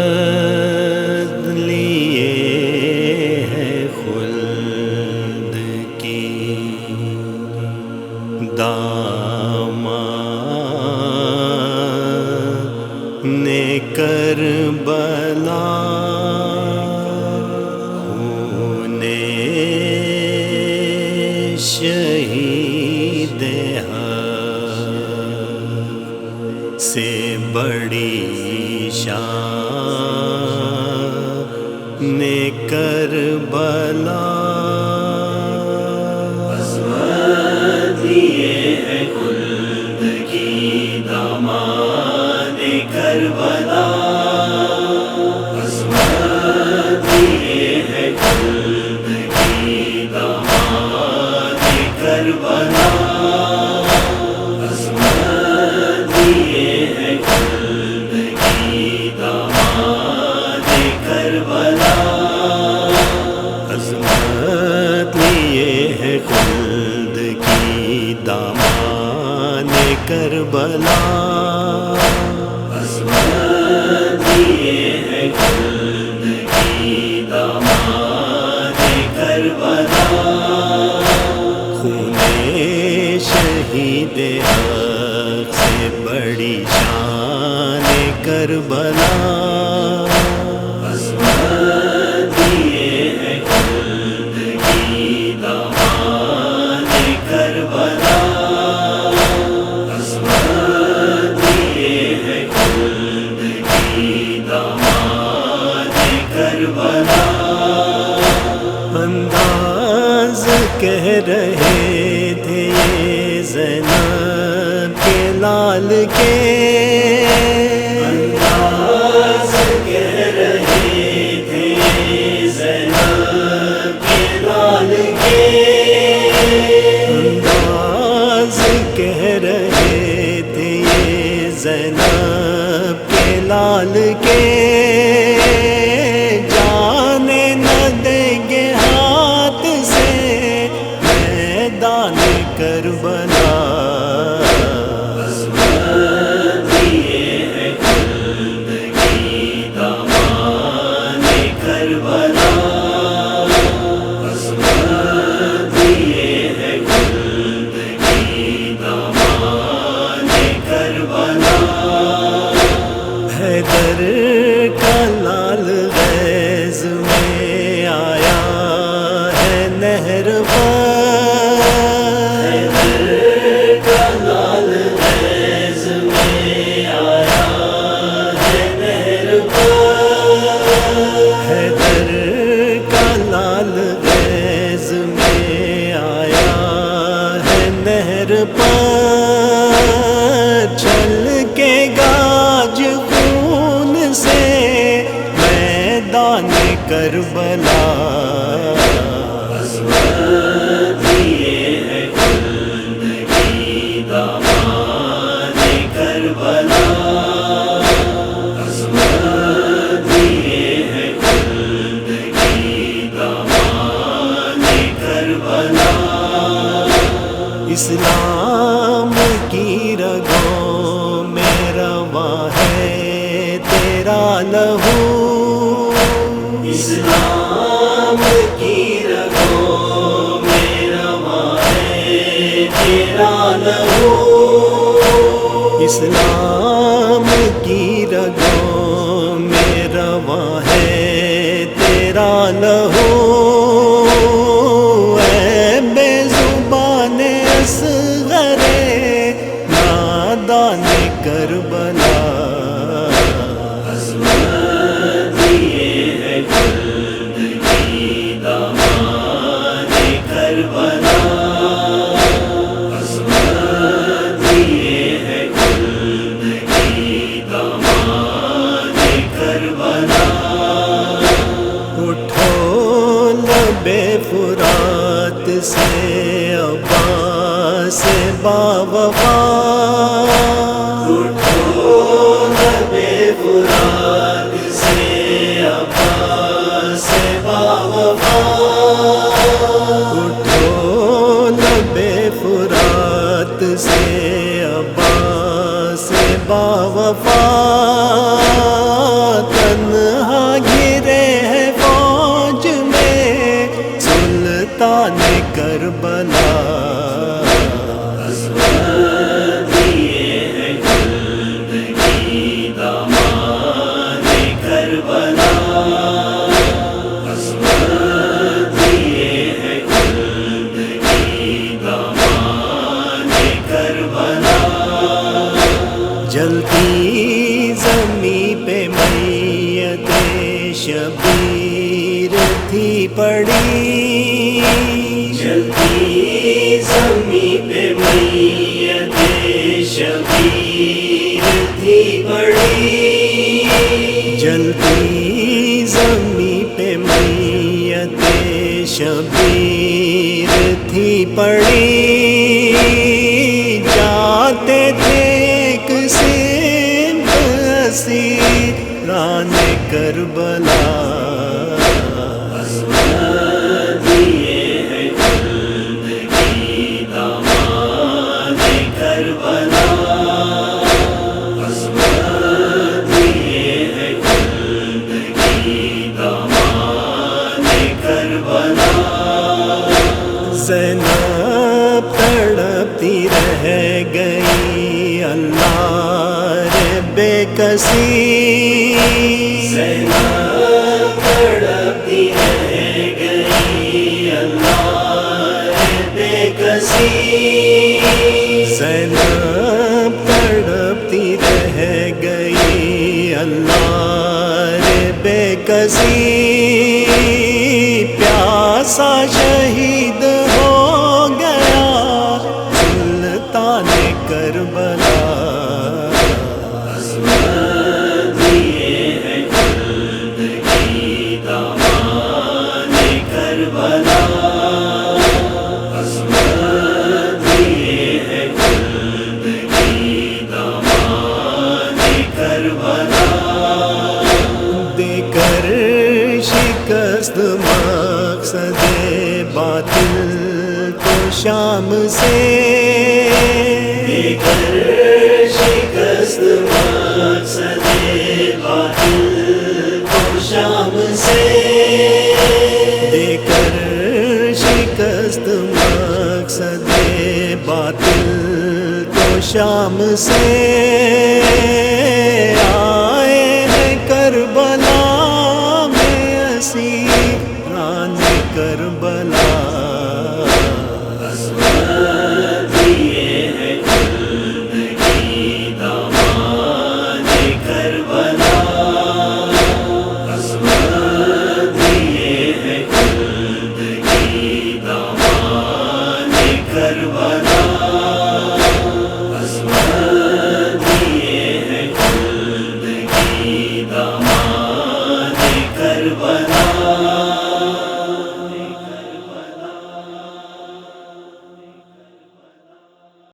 عظمت لیے ہے خلد کی دامان کربلا خون شہید حق سے بڑی شان کربلا عظمت لیے ہے خلد کی دامان کربلا عظمت لیے ہے خلد کی دامان کربلا عظمت لیے ہے خلد کی دامان کربلا عظمت لیے ہے خلد کی دامان کربلا عظمت لیے ہے خلد کی دامان کربلا خون شہید حق سے بڑی شان کربلا عظمت لیے ہے خلد کی دامان کربلا عظمت لیے ہے خلد کی دامان کربلا انداز کہہ رہے تھے یہ زینب کے لال کے انداز کہہ رہے تھے زینب کے لال کے انداز کہہ رہے تھے یہ زینب کے لال کے جانے نہ دیں گے ہاتھ سے میدان کربلا عظمت لیے ہے خلد کی دامان کربلا عظمت لیے ہے خلد کی دامان کربلا حیدر کا لال غیظ میں آیا ہے نہر پر حیدر کا لال غیظ میں آیا ہے نہر پر حیدر کا لال غیظ میں آیا ہے نہر پر چل کے گاج خون سے میدان کربلا عظمت لیے ہے خلد کی دامان کربلا عظمت لیے ہے خلد کی دامان کربلا اسلام کی رگوں میں رواں ہے تیرا لہو اسلام کی رگوں میں رواں ہے تیرا لہو اسلام کی رگوں میں رواں ہے تیرا لہو اے بے زبان اصغر نادان کربلا عظمت لیے ہے خلد کی دامان کربلا عظمت لیے ہے خلد کی دامان کربلا اٹھو لب فرات سے عباس باوفا اٹھو لب فرات سے عباس باوفا اٹھو لب فرات سے عباس باوفا تھی پڑی، جلتی زمین پہ میت شبیر تھی پڑی، جلتی زمین پہ میت شبیر تھی پڑی، جاتے تھے ایک سمت اسیران کربلا، زینب تڑپتی رہ گئی اللہ رے بے کسی، زینب تڑپتی رہ گئی اللہ رے بے کسی، زینب تڑپتی رہ گئی اللہ رے بے کسی، پیاسا شہید ہو گیا سلطان کربلا، دے کر شکست مقصد باطل کو شام سے، دے کر شکست مقصد باطل کو شام سے، دے کر شکست مقصد باطل کو شام سے، آئے ہیں کربلا میں اسیران کربلا،